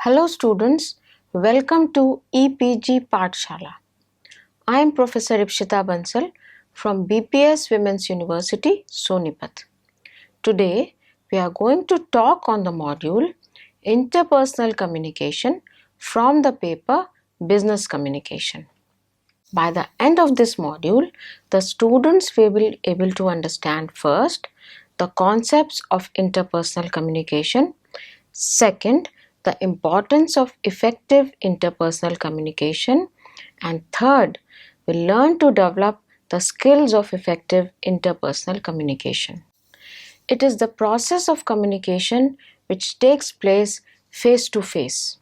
Hello students, welcome to EPG Pathshala. I am Professor Ipshita Bansal from BPS Women's University, Sonipat. Today we are going to talk on the module Interpersonal Communication from the paper Business Communication. By the end of this module, the students will be able to understand first the concepts of interpersonal communication, second, the importance of effective interpersonal communication, and third, we'll learn to develop the skills of effective interpersonal communication. It is the process of communication which takes place face to face.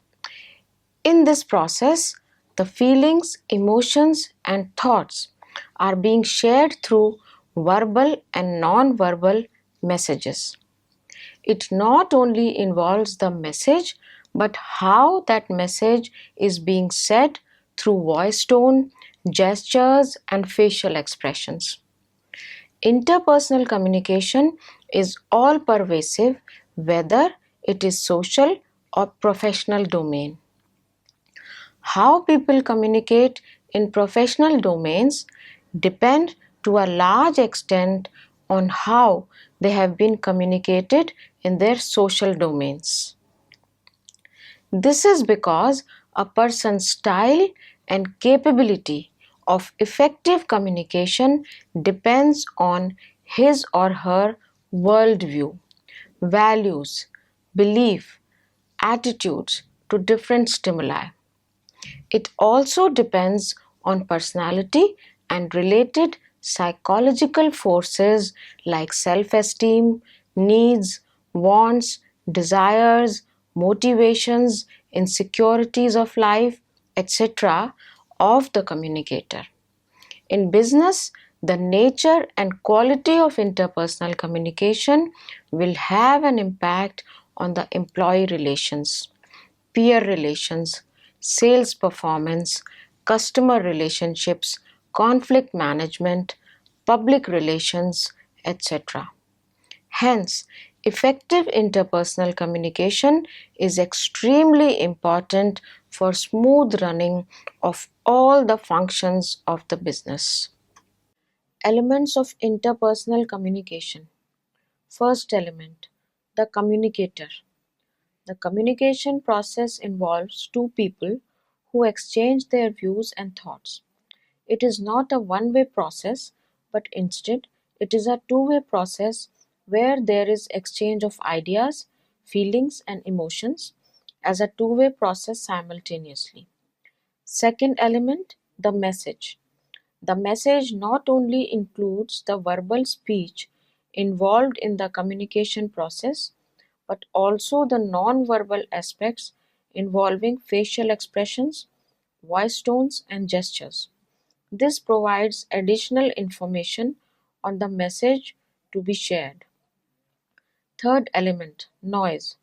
In this process, the feelings, emotions, and thoughts are being shared through verbal and non-verbal messages. It not only involves the message, but how that message is being said through voice tone, gestures, and facial expressions. Interpersonal communication is all pervasive, whether it is social or professional domain. How people communicate in professional domains depend to a large extent on how they have been communicated in their social domains. This is because a person's style and capability of effective communication depends on his or her worldview, values, belief, attitudes to different stimuli. It also depends on personality and related psychological forces like self-esteem, needs, wants, desires, motivations, insecurities of life, etc. of the communicator. In business, the nature and quality of interpersonal communication will have an impact on the employee relations, peer relations, sales performance, customer relationships, conflict management, public relations, etc. Hence, effective interpersonal communication is extremely important for smooth running of all the functions of the business. Elements of interpersonal communication. First element, the communicator. The communication process involves two people who exchange their views and thoughts. It is not a one-way process, but instead it is a two-way process where there is exchange of ideas, feelings, and emotions as a two-way process simultaneously. Second element, the message. The message not only includes the verbal speech involved in the communication process, but also the non-verbal aspects involving facial expressions, voice tones, and gestures. This provides additional information on the message to be shared. Third element, noise.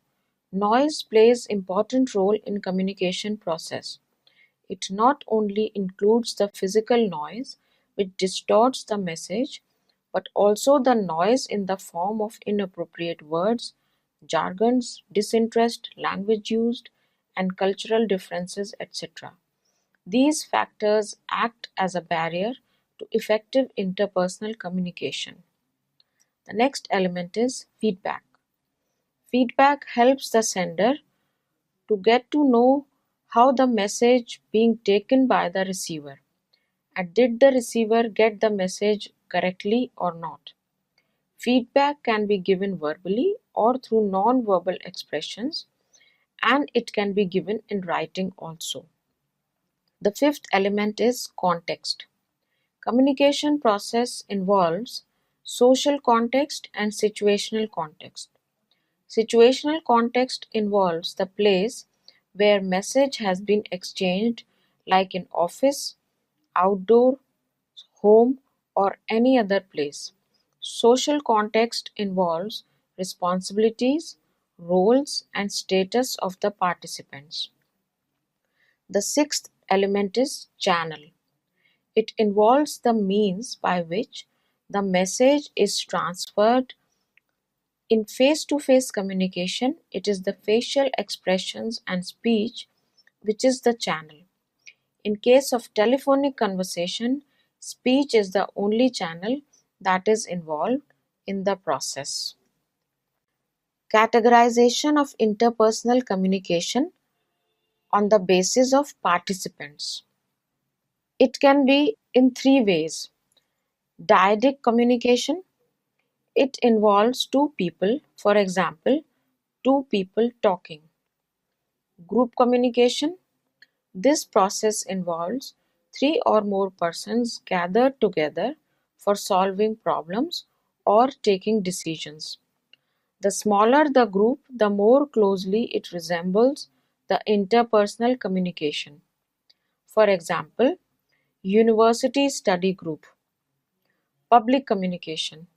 Noise plays important role in communication process. It not only includes the physical noise which distorts the message, but also the noise in the form of inappropriate words, jargons, disinterest, language used, and cultural differences, etc. These factors act as a barrier to effective interpersonal communication. The next element is feedback. Feedback helps the sender to get to know how the message being taken by the receiver, and did the receiver get the message correctly or not. Feedback can be given verbally or through non-verbal expressions, and it can be given in writing also. The fifth element is context. Communication process involves social context and situational context. Situational context involves the place where message has been exchanged, like in office, outdoor, home, or any other place. Social context involves responsibilities, roles, and status of the participants. The sixth element is channel. It involves the means by which the message is transferred In face-to-face communication, it is the facial expressions and speech which is the channel. In case of telephonic conversation, speech is the only channel that is involved in the process. Categorization of interpersonal communication on the basis of participants. It can be in three ways. Dyadic communication. It involves two people, for example, two people talking. Group communication. This process involves three or more persons gathered together for solving problems or taking decisions. The smaller the group, the more closely it resembles the interpersonal communication. For example, university study group. Public communication.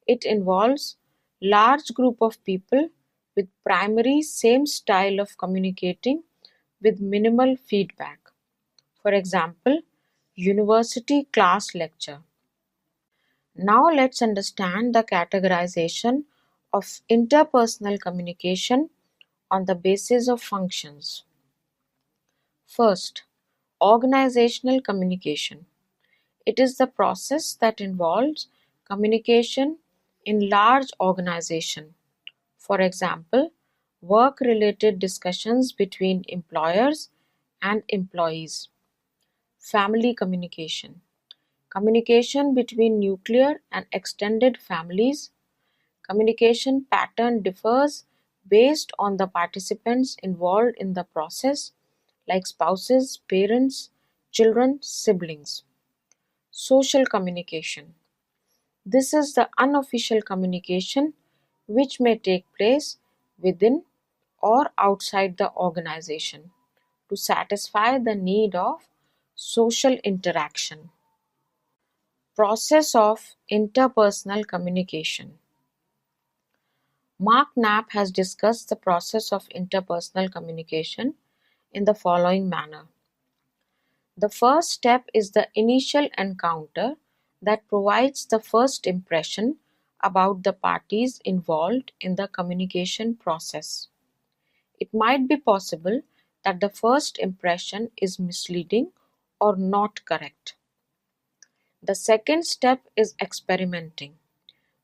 It involves large group of people with primary same style of communicating with minimal feedback. For example, university class lecture. Now let's understand the categorization of interpersonal communication on the basis of functions. First, organizational communication. It is the process that involves communication in large organization. For example, work-related discussions between employers and employees. Family communication. Communication between nuclear and extended families. Communication pattern differs based on the participants involved in the process, like spouses, parents, children, siblings. Social communication. This is the unofficial communication which may take place within or outside the organization to satisfy the need of social interaction. Process of interpersonal communication. Mark Knapp has discussed the process of interpersonal communication in the following manner. The first step is the initial encounter that provides the first impression about the parties involved in the communication process. It might be possible that the first impression is misleading or not correct. The second step is experimenting,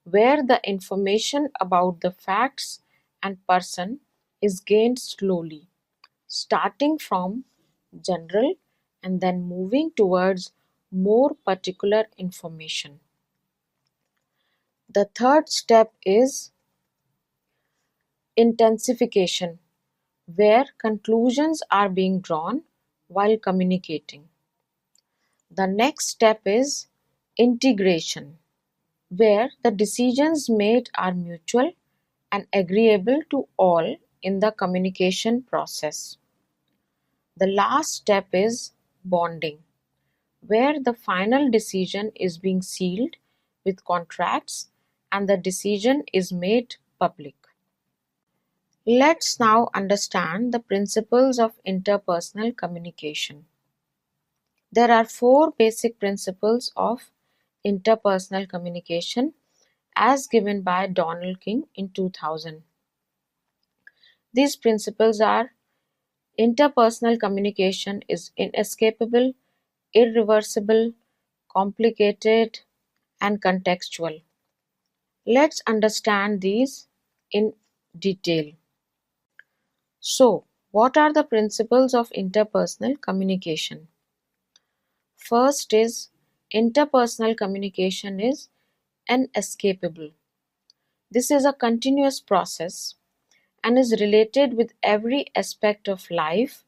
where the information about the facts and person is gained slowly, starting from general and then moving towards more particular information. The third step is intensification, where conclusions are being drawn while communicating. The next step is integration, where the decisions made are mutual and agreeable to all in the communication process. The last step is bonding, where the final decision is being sealed with contracts and the decision is made public. Let's now understand the principles of interpersonal communication. There are four basic principles of interpersonal communication as given by Donald King in 2000. These principles are: interpersonal communication is inescapable, irreversible, complicated, and contextual. Let's understand these in detail. So, what are the principles of interpersonal communication? First is, interpersonal communication is inescapable. This is a continuous process and is related with every aspect of life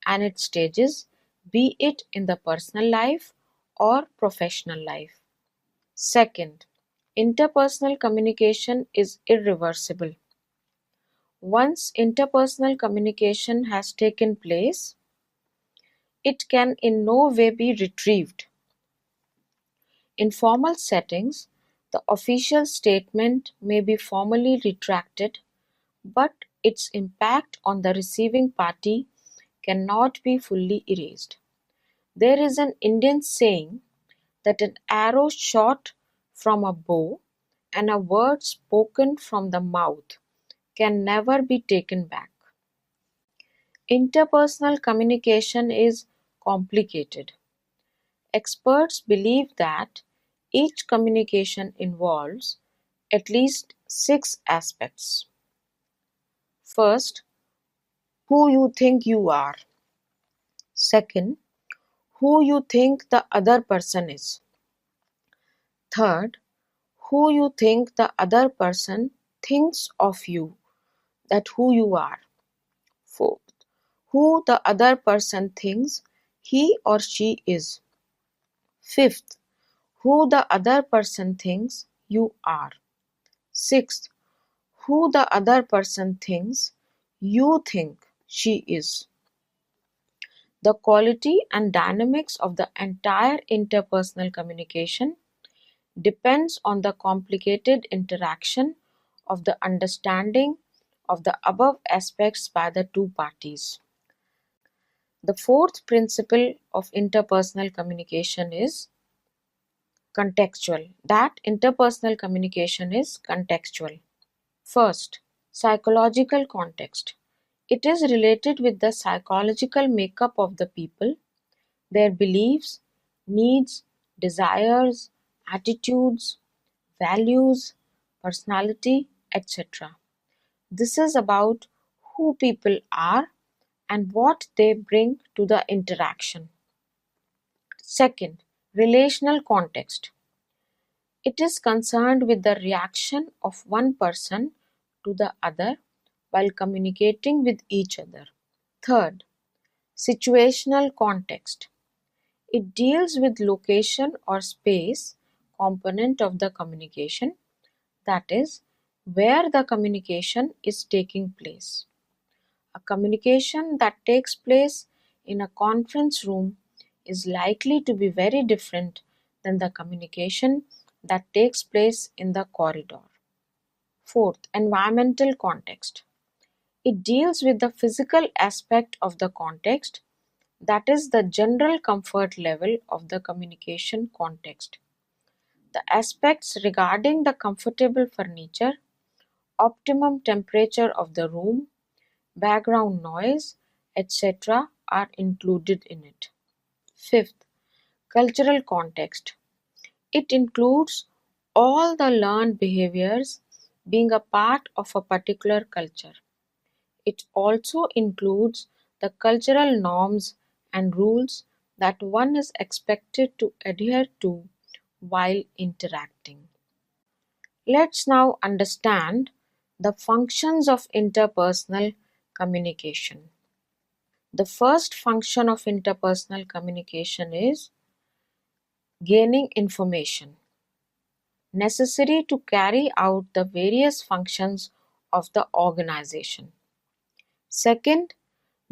and its stages, be it in the personal life or professional life. Second, interpersonal communication is irreversible. Once interpersonal communication has taken place, it can in no way be retrieved. In formal settings, the official statement may be formally retracted, but its impact on the receiving party cannot be fully erased. There is an Indian saying that an arrow shot from a bow and a word spoken from the mouth can never be taken back. Interpersonal communication is complicated. Experts believe that each communication involves at least 6 aspects. First, who you think you are. Second, who you think the other person is. Third, who you think the other person thinks of you, that who you are. Fourth, who the other person thinks he or she is. Fifth, who the other person thinks you are. Sixth, who the other person thinks you think she is. The quality and dynamics of the entire interpersonal communication depends on the complicated interaction of the understanding of the above aspects by the two parties. The fourth principle of interpersonal communication is contextual. That interpersonal communication is contextual. First, psychological context. It is related with the psychological makeup of the people, their beliefs, needs, desires, attitudes, values, personality, etc. This is about who people are and what they bring to the interaction. Second, relational context. It is concerned with the reaction of one person to the other while communicating with each other. Third, situational context. It deals with location or space component of the communication, that is, where the communication is taking place. A communication that takes place in a conference room is likely to be very different than the communication that takes place in the corridor. Fourth, environmental context. It deals with the physical aspect of the context, that is, the general comfort level of the communication context. The aspects regarding the comfortable furniture, optimum temperature of the room, background noise, etc. are included in it. Fifth, cultural context. It includes all the learned behaviors being a part of a particular culture. It also includes the cultural norms and rules that one is expected to adhere to while interacting. Let's now understand the functions of interpersonal communication. The first function of interpersonal communication is gaining information, necessary to carry out the various functions of the organization. Second,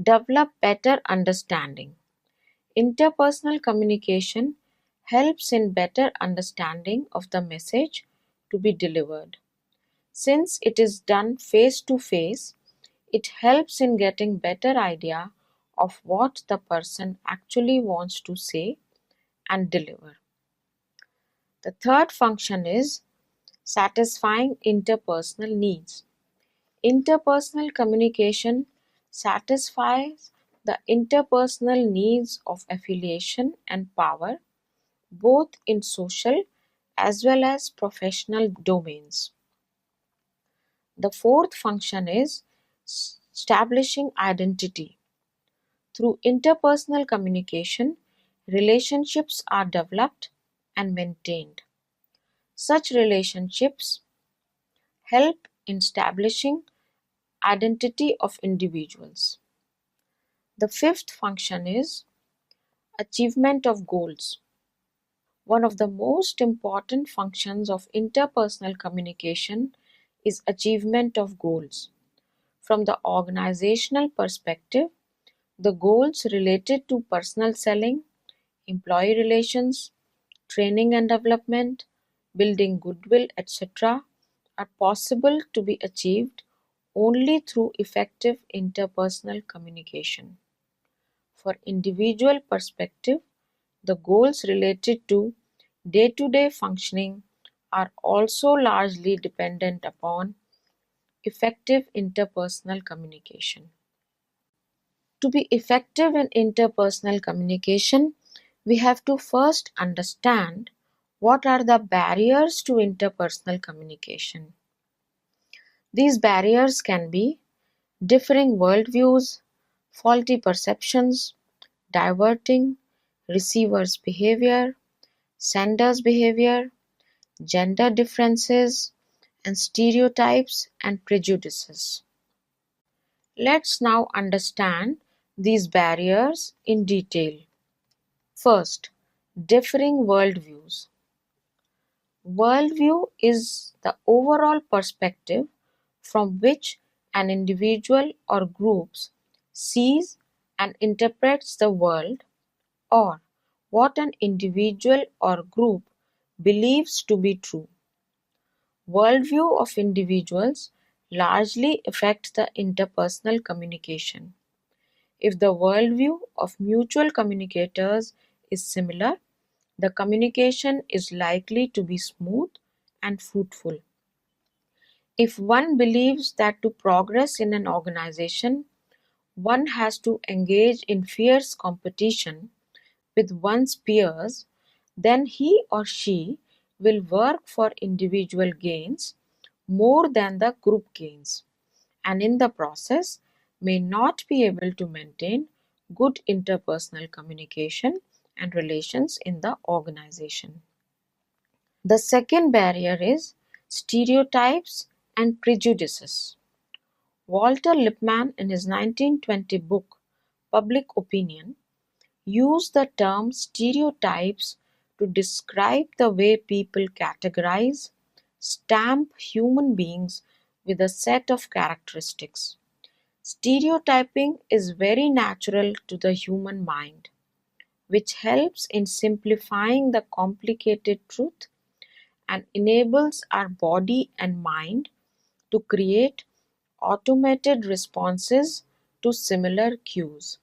develop better understanding. Interpersonal communication helps in better understanding of the message to be delivered. Since it is done face to face, it helps in getting better idea of what the person actually wants to say and deliver. The third function is satisfying interpersonal needs. Interpersonal communication satisfies the interpersonal needs of affiliation and power, both in social as well as professional domains. The fourth function is establishing identity. Through interpersonal communication, relationships are developed and maintained. Such relationships help in establishing identity of individuals. The fifth function is achievement of goals. One of the most important functions of interpersonal communication is achievement of goals. From the organizational perspective, the goals related to personal selling, employee relations, training and development, building goodwill, etc., are possible to be achieved only through effective interpersonal communication. For individual perspective, the goals related to day-to-day functioning are also largely dependent upon effective interpersonal communication. To be effective in interpersonal communication, we have to first understand what are the barriers to interpersonal communication. These barriers can be differing worldviews, faulty perceptions, diverting, receiver's behavior, sender's behavior, gender differences, and stereotypes and prejudices. Let's now understand these barriers in detail. First, differing worldviews. Worldview is the overall perspective from which an individual or group sees and interprets the world, or what an individual or group believes to be true. Worldview of individuals largely affect the interpersonal communication. If the worldview of mutual communicators is similar, the communication is likely to be smooth and fruitful. If one believes that to progress in an organization, one has to engage in fierce competition with one's peers, then he or she will work for individual gains more than the group gains, and in the process may not be able to maintain good interpersonal communication and relations in the organization. The second barrier is stereotypes and prejudices. Walter Lippmann, in his 1920 book Public Opinion, used the term stereotypes to describe the way people categorize, stamp human beings with a set of characteristics. Stereotyping is very natural to the human mind, which helps in simplifying the complicated truth and enables our body and mind to create automated responses to similar cues.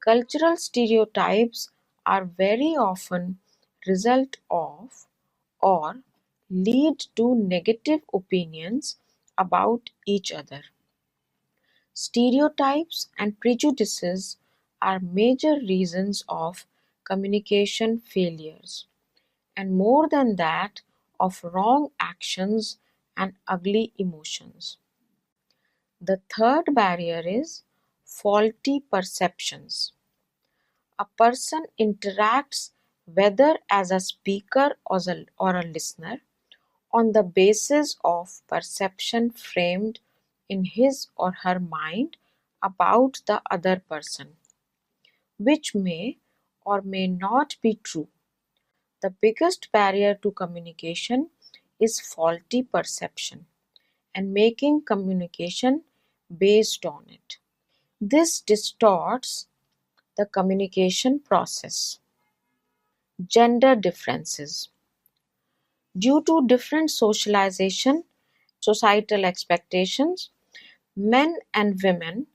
Cultural stereotypes are very often result of or lead to negative opinions about each other. Stereotypes and prejudices are major reasons of communication failures, and more than that, of wrong actions and ugly emotions. The third barrier is faulty perceptions. A person interacts whether as a speaker or a listener on the basis of perception framed in his or her mind about the other person, which may or may not be true. The biggest barrier to communication is faulty perception and making communication based on it. This distorts the communication process. Gender differences. Due to different societal expectations, men and women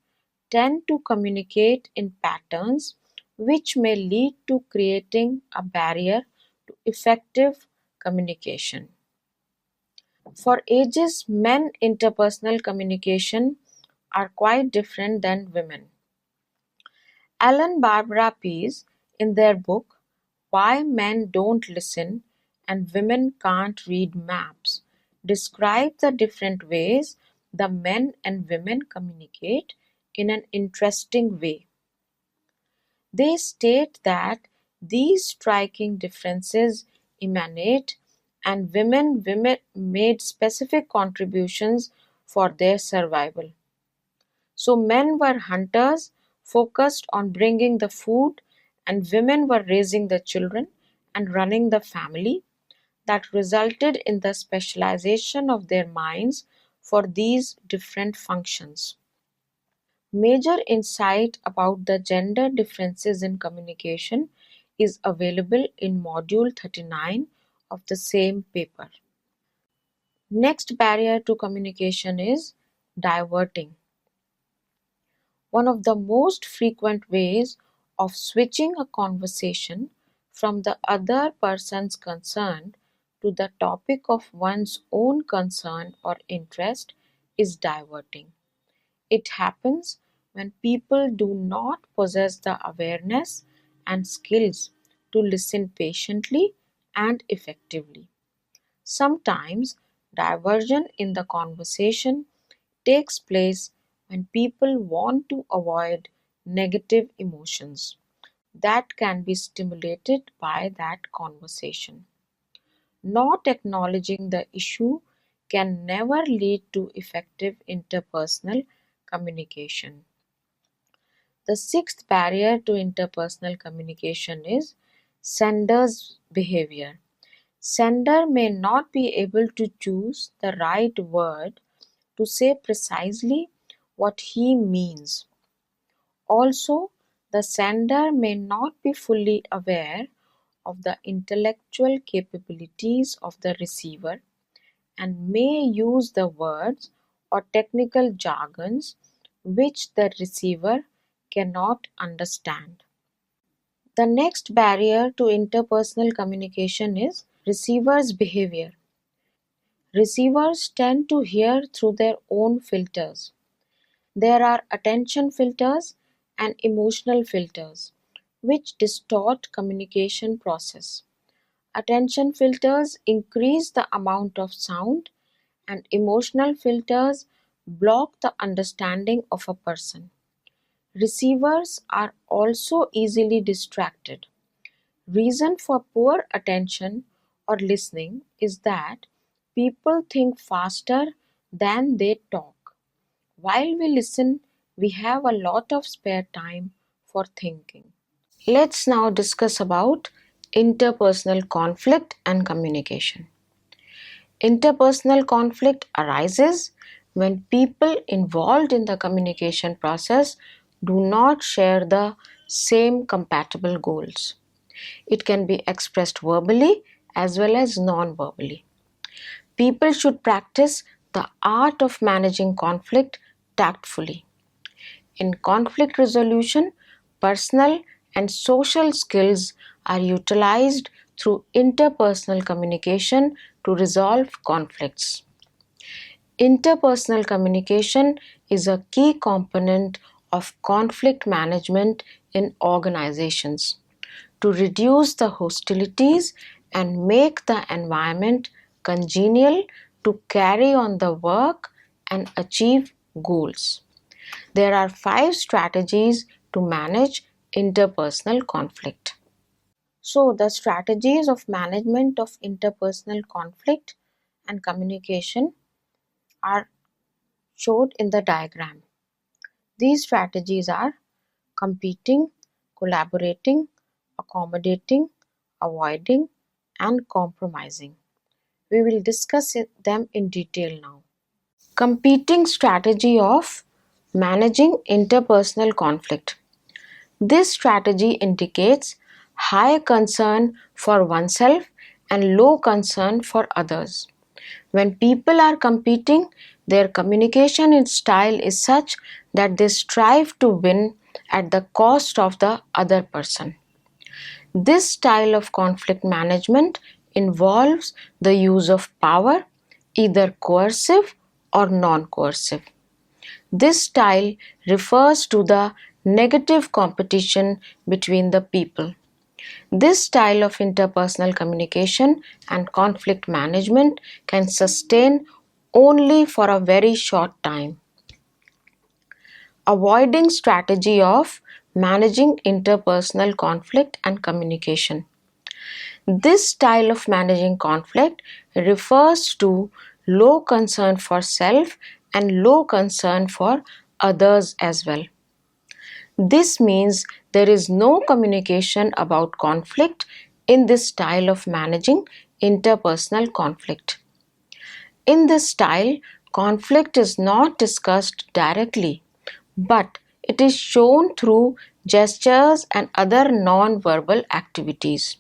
tend to communicate in patterns which may lead to creating a barrier to effective communication. For ages, men interpersonal communication are quite different than women. Alan Barbara Pease, in their book Why Men Don't Listen and Women Can't Read Maps, describe the different ways the men and women communicate in an interesting way. They state that these striking differences emanate and women made specific contributions for their survival. So men were hunters focused on bringing the food, and women were raising the children and running the family. That resulted in the specialization of their minds for these different functions. Major insight about the gender differences in communication is available in Module 39 of the same paper. Next barrier to communication is diverting. One of the most frequent ways of switching a conversation from the other person's concern to the topic of one's own concern or interest is diverting. It happens when people do not possess the awareness and skills to listen patiently and effectively. Sometimes diversion in the conversation takes place when people want to avoid negative emotions that can be stimulated by that conversation. Not acknowledging the issue can never lead to effective interpersonal communication. The sixth barrier to interpersonal communication is sender's behavior. Sender may not be able to choose the right word to say precisely what he means. Also, the sender may not be fully aware of the intellectual capabilities of the receiver and may use the words or technical jargons which the receiver cannot understand. The next barrier to interpersonal communication is receiver's behavior. Receivers tend to hear through their own filters. There are attention filters and emotional filters, which distort communication process. Attention filters increase the amount of sound and emotional filters block the understanding of a person. Receivers are also easily distracted. Reason for poor attention or listening is that people think faster than they talk. While we listen, we have a lot of spare time for thinking. Let's now discuss about interpersonal conflict and communication. Interpersonal conflict arises when people involved in the communication process do not share the same compatible goals. It can be expressed verbally as well as non-verbally. People should practice the art of managing conflict tactfully. In conflict resolution, personal and social skills are utilized through interpersonal communication to resolve conflicts. Interpersonal communication is a key component of conflict management in organizations to reduce the hostilities and make the environment congenial to carry on the work and achieve goals. There are 5 strategies to manage interpersonal conflict. So, the strategies of management of interpersonal conflict and communication are showed in the diagram. These strategies are competing, collaborating, accommodating, avoiding, and compromising. We will discuss them in detail now. Competing strategy of managing interpersonal conflict. This strategy indicates high concern for oneself and low concern for others. When people are competing, their communication style is such that they strive to win at the cost of the other person. This style of conflict management involves the use of power, either coercive or non-coercive. This style refers to the negative competition between the people. This style of interpersonal communication and conflict management can sustain only for a very short time. Avoiding strategy of managing interpersonal conflict and communication. This style of managing conflict refers to low concern for self and low concern for others as well. This means there is no communication about conflict in this style of managing interpersonal conflict. In this style, conflict is not discussed directly, but it is shown through gestures and other non-verbal activities.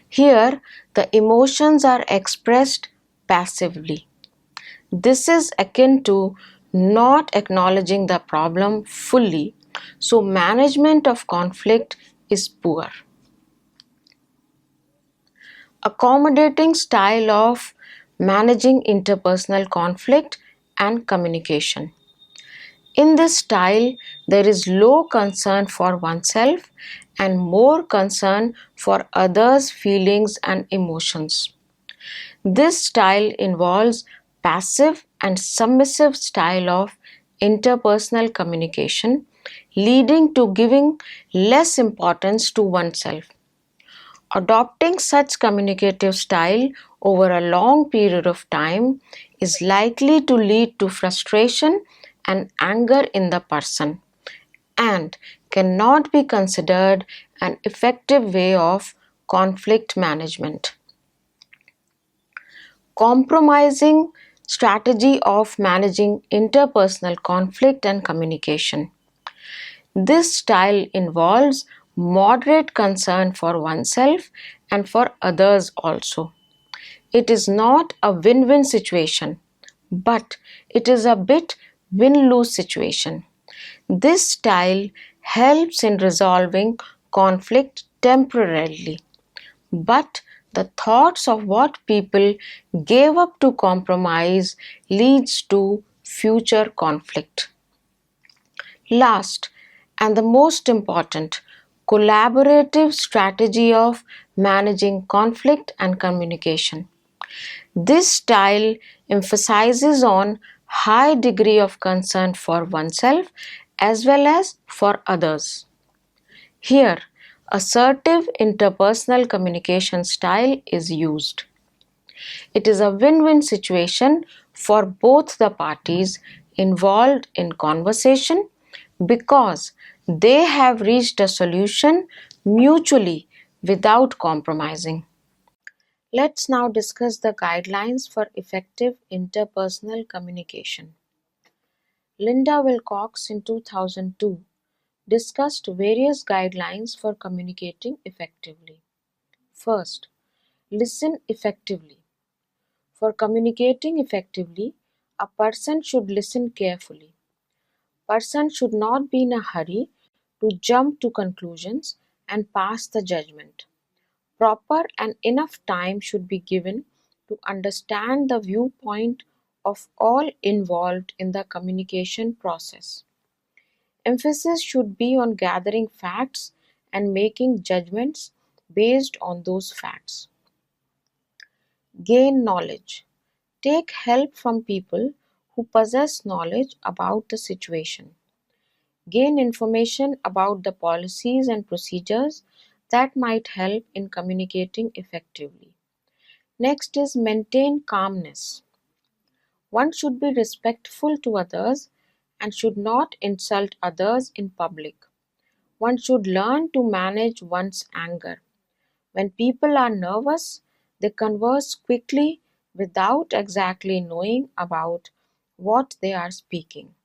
Here, the emotions are expressed passively. This is akin to not acknowledging the problem fully, so management of conflict is poor. accommodating style of managing interpersonal conflict and communication. In this style, there is low concern for oneself and more concern for others' feelings and emotions. This style involves passive and submissive style of interpersonal communication, leading to giving less importance to oneself. Adopting such communicative style over a long period of time is likely to lead to frustration and anger in the person and cannot be considered an effective way of conflict management. Compromising strategy of managing interpersonal conflict and communication. This style involves moderate concern for oneself and for others also. It is not a win-win situation, but it is a bit win-lose situation. This style helps in resolving conflict temporarily, but the thoughts of what people gave up to compromise leads to future conflict. Last and the most important, collaborative strategy of managing conflict and communication. This style emphasizes on high degree of concern for oneself as well as for others. Here, assertive interpersonal communication style is used. It is a win-win situation for both the parties involved in conversation because they have reached a solution mutually without compromising. Let's now discuss the guidelines for effective interpersonal communication. Linda Wilcox in 2002 discussed various guidelines for communicating effectively. First, listen effectively. For communicating effectively, a person should listen carefully. Person should not be in a hurry to jump to conclusions and pass the judgment. Proper and enough time should be given to understand the viewpoint of all involved in the communication process. Emphasis should be on gathering facts and making judgments based on those facts. Gain knowledge. Take help from people who possess knowledge about the situation. Gain information about the policies and procedures that might help in communicating effectively. Next is maintain calmness. One should be respectful to others and should not insult others in public. One should learn to manage one's anger. When people are nervous, they converse quickly without exactly knowing about what they are speaking.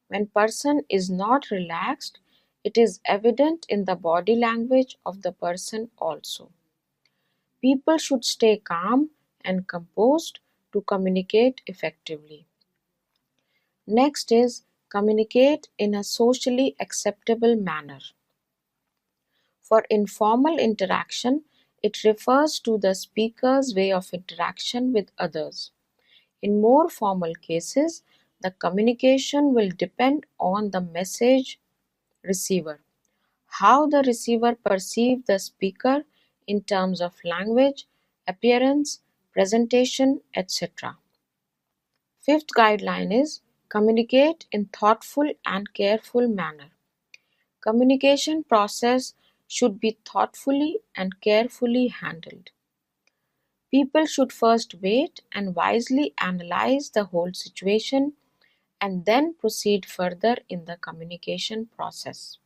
When person is not relaxed, it is evident in the body language of the person also. People should stay calm and composed to communicate effectively. Next is communicate in a socially acceptable manner. For informal interaction, it refers to the speaker's way of interaction with others. In more formal cases, the communication will depend on the message receiver. How the receiver perceives the speaker in terms of language, appearance, presentation, etc. Fifth guideline is communicate in thoughtful and careful manner. Communication process should be thoughtfully and carefully handled. People should first wait and wisely analyze the whole situation and then proceed further in the communication process.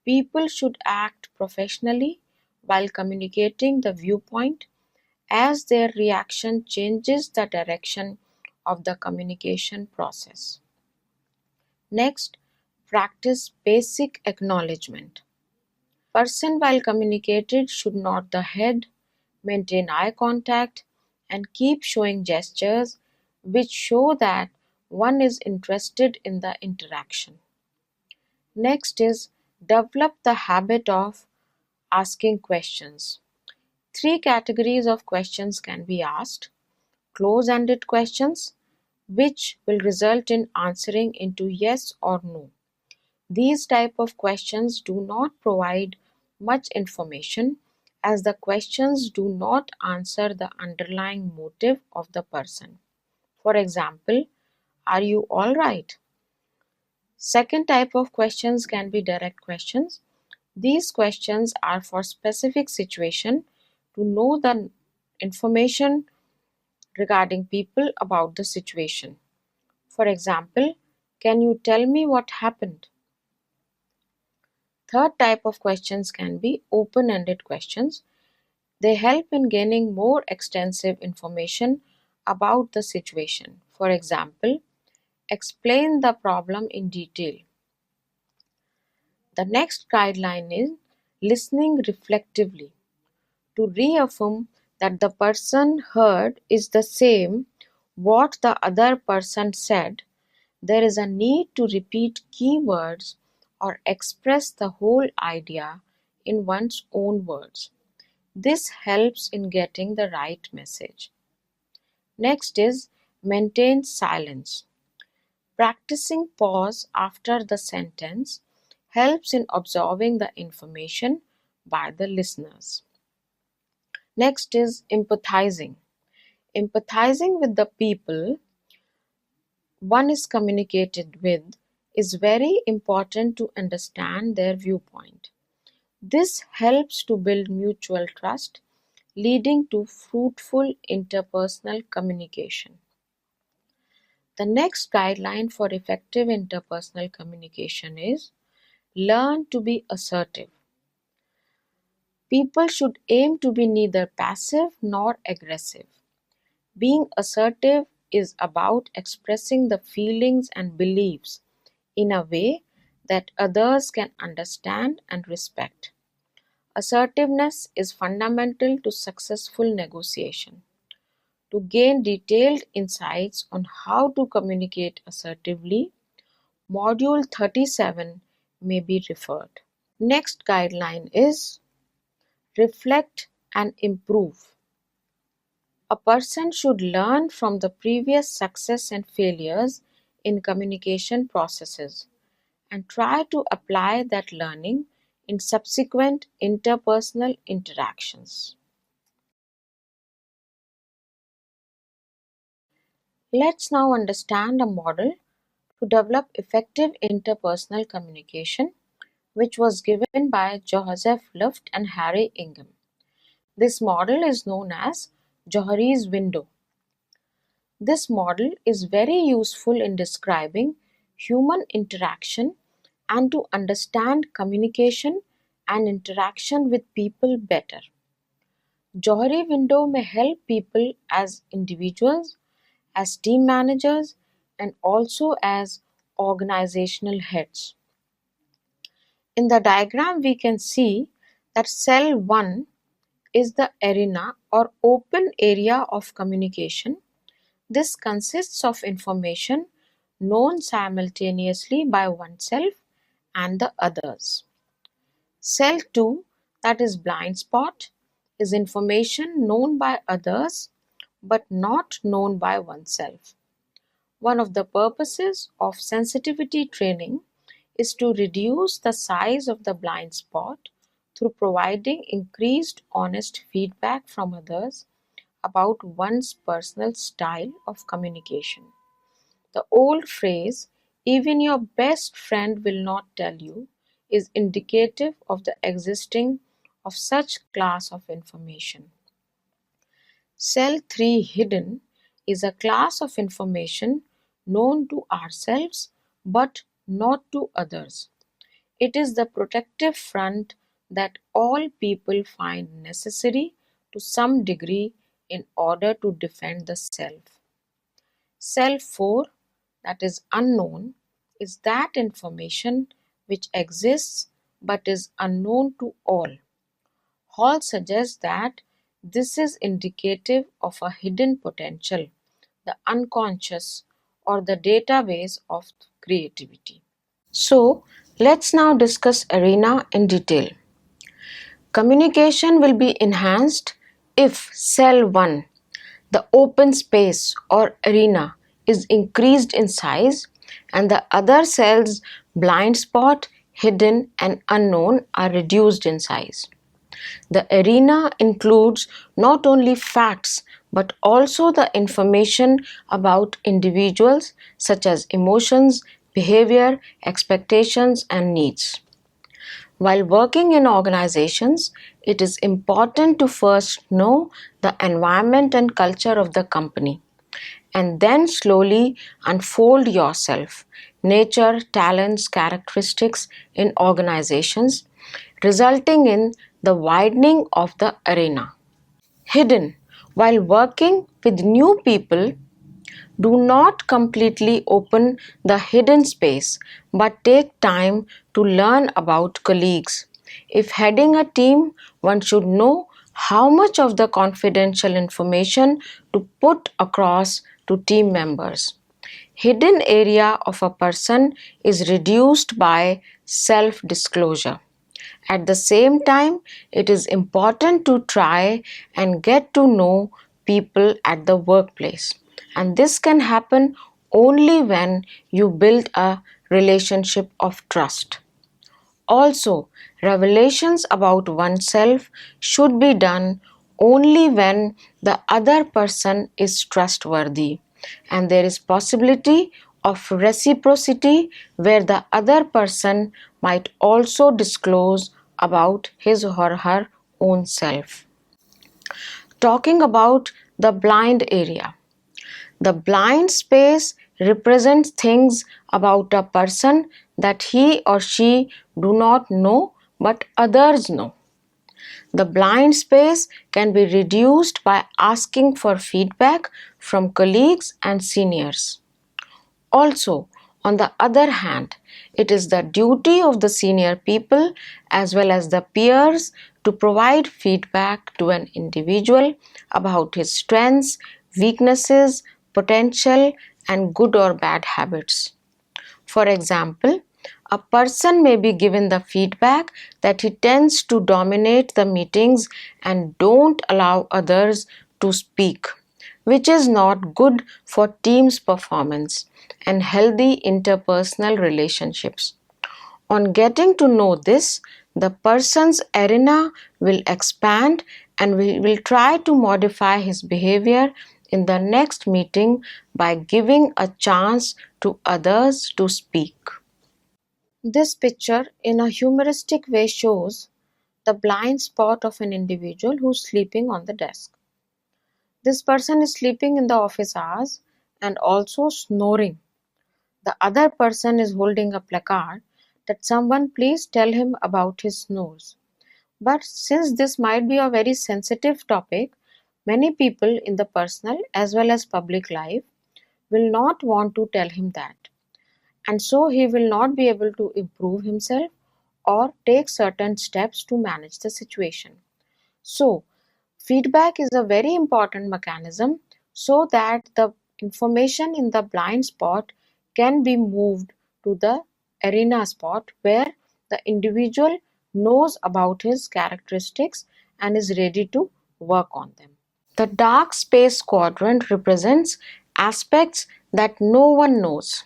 People should act professionally while communicating the viewpoint as their reaction changes the direction of the communication process. Next, practice basic acknowledgement. Person while communicated should nod the head, maintain eye contact, and keep showing gestures which show that one is interested in the interaction. Next is develop the habit of asking questions. Three categories of questions can be asked: close-ended questions, which will result in answering into yes or no. These type of questions do not provide much information, as the questions do not answer the underlying motive of the person. For example, are you all right? Second type of questions can be direct questions. These questions are for specific situation to know the information regarding people about the situation. For example, can you tell me what happened? Third type of questions can be open-ended questions. They help in gaining more extensive information about the situation. For example, explain the problem in detail. The next guideline is listening reflectively. To reaffirm that the person heard is the same what the other person said, there is a need to repeat key words or express the whole idea in one's own words. This helps in getting the right message. Next is maintain silence. Practicing pause after the sentence helps in absorbing the information by the listeners. Next is empathizing. Empathizing with the people one is communicated with is very important to understand their viewpoint. This helps to build mutual trust, leading to fruitful interpersonal communication. The next guideline for effective interpersonal communication is learn to be assertive. People should aim to be neither passive nor aggressive. Being assertive is about expressing the feelings and beliefs in a way that others can understand and respect. Assertiveness is fundamental to successful negotiation. To gain detailed insights on how to communicate assertively, Module 37 may be referred. Next guideline is reflect and improve. A person should learn from the previous success and failures in communication processes and try to apply that learning in subsequent interpersonal interactions. Let's now understand a model to develop effective interpersonal communication, which was given by Joseph Luft and Harry Ingham. This model is known as Johari's window. This model is very useful in describing human interaction and to understand communication and interaction with people better. Johari window may help people as individuals, as team managers, and also as organizational heads. In the diagram, we can see that cell 1 is the arena or open area of communication. This consists of information known simultaneously by oneself and the others. Cell 2, that is blind spot, is information known by others but not known by oneself. One of the purposes of sensitivity training is to reduce the size of the blind spot through providing increased honest feedback from others about one's personal style of communication. The old phrase, even your best friend will not tell you, is indicative of the existing of such class of information. Cell 3 hidden is a class of information known to ourselves but not to others. It is the protective front that all people find necessary to some degree in order to defend the self. Cell 4, that is unknown, is that information which exists but is unknown to all. Hall suggests that this is indicative of a hidden potential, the unconscious, or the database of creativity. So, let's now discuss arena in detail. Communication will be enhanced If cell 1, the open space or arena, is increased in size and the other cells blind spot, hidden and unknown are reduced in size. The arena includes not only facts but also the information about individuals such as emotions, behavior, expectations and needs. While working in organizations, it is important to first know the environment and culture of the company and then slowly unfold yourself, nature, talents, characteristics in organizations, resulting in the widening of the arena. Hidden. While working with new people, do not completely open the hidden space, but take time to learn about colleagues. If heading a team, one should know how much of the confidential information to put across to team members. Hidden area of a person is reduced by self-disclosure. At the same time, it is important to try and get to know people at the workplace. And this can happen only when you build a relationship of trust. Also, revelations about oneself should be done only when the other person is trustworthy and there is possibility of reciprocity where the other person might also disclose about his or her own self. Talking about the blind area. The blind space represents things about a person that he or she do not know but others know. The blind space can be reduced by asking for feedback from colleagues and seniors. Also, on the other hand, it is the duty of the senior people as well as the peers to provide feedback to an individual about his strengths, weaknesses, potential, and good or bad habits. For example, a person may be given the feedback that he tends to dominate the meetings and don't allow others to speak, which is not good for team's performance and healthy interpersonal relationships. On getting to know this, the person's arena will expand and we will try to modify his behavior in the next meeting by giving a chance to others to speak. This picture in a humoristic way shows the blind spot of an individual who's sleeping on the desk. This person is sleeping in the office hours and also snoring. The other person is holding a placard that someone please tell him about his snores. But since this might be a very sensitive topic, many people in the personal as well as public life will not want to tell him that. And so he will not be able to improve himself or take certain steps to manage the situation. So, feedback is a very important mechanism so that the information in the blind spot can be moved to the arena spot where the individual knows about his characteristics and is ready to work on them. The dark space quadrant represents aspects that no one knows.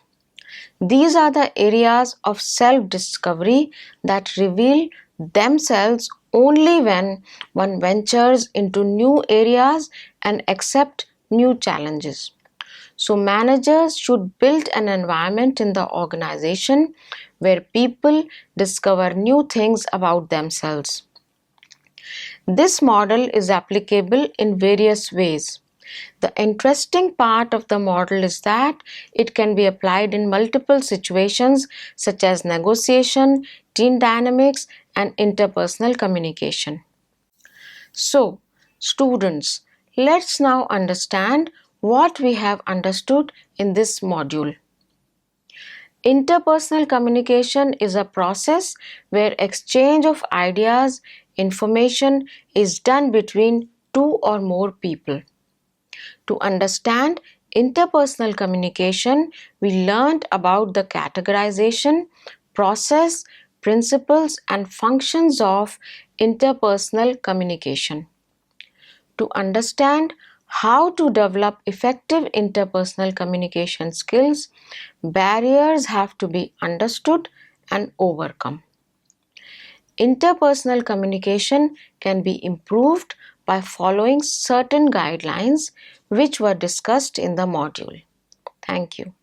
These are the areas of self-discovery that reveal themselves only when one ventures into new areas and accept new challenges. So managers should build an environment in the organization where people discover new things about themselves. This model is applicable in various ways. The interesting part of the model is that it can be applied in multiple situations such as negotiation, team dynamics, and interpersonal communication. So, students, let's now understand what we have understood in this module. Interpersonal communication is a process where exchange of ideas, information is done between two or more people. To understand interpersonal communication, we learned about the categorization, process, principles, and functions of interpersonal communication. To understand how to develop effective interpersonal communication skills, barriers have to be understood and overcome. Interpersonal communication can be improved by following certain guidelines which were discussed in the module. Thank you.